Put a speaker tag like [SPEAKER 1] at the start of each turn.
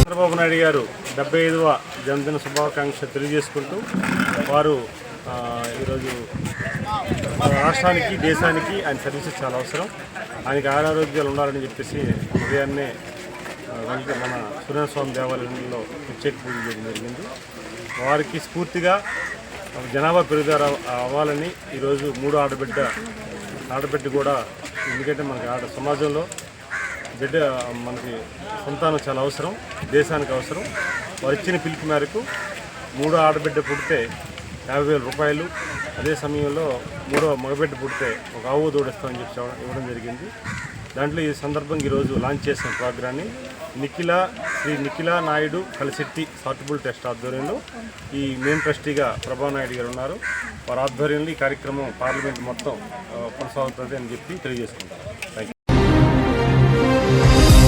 [SPEAKER 1] చంద్రబాబు నాయుడు గారు 75వ జన్మదిన శుభాకాంక్షలు తెలియజేసుకుంటూ వారు ఈరోజు రాష్ట్రానికి దేశానికి ఆయన సర్వీసెస్ చాలా అవసరం. ఆయనకి ఆరోగ్యాలు ఉండాలని చెప్పేసి ఉదయాన్నే మన సూర్యనారాయణ స్వామి దేవాలయంలో ప్రత్యేక పూజ చేయడం జరిగింది. వారికి స్ఫూర్తిగా జనాభా పెరుగుదల అవ్వాలని ఈరోజు 3 ఆడబిడ్డ కూడా, ఎందుకంటే మనకి సమాజంలో బిడ్డ మనకి సంతానం చాలా అవసరం, దేశానికి అవసరం. వారు ఇచ్చిన పిలుపు మేరకు 3 ఆడబిడ్డ పుడితే 50,000 రూపాయలు, అదే సమయంలో 3వ మగబిడ్డ పుడితే ఒక ఆవు దూడిస్తామని చెప్పి ఇవ్వడం జరిగింది. దాంట్లో ఈ సందర్భంగా ఈరోజు లాంచ్ చేసిన ప్రోగ్రాన్ని శ్రీ నిఖిలా నాయుడు కలిసిట్టి చారిటబుల్ ట్రస్ట్ ఆధ్వర్యంలో ఈ మెయిన్ ట్రస్టీగా ప్రభానాయుడు గారు ఉన్నారు. వారి ఆధ్వర్యంలో ఈ కార్యక్రమం పార్లమెంట్ మొత్తం కొనసాగుతుంది అని చెప్పి తెలియజేసుకుంటారు.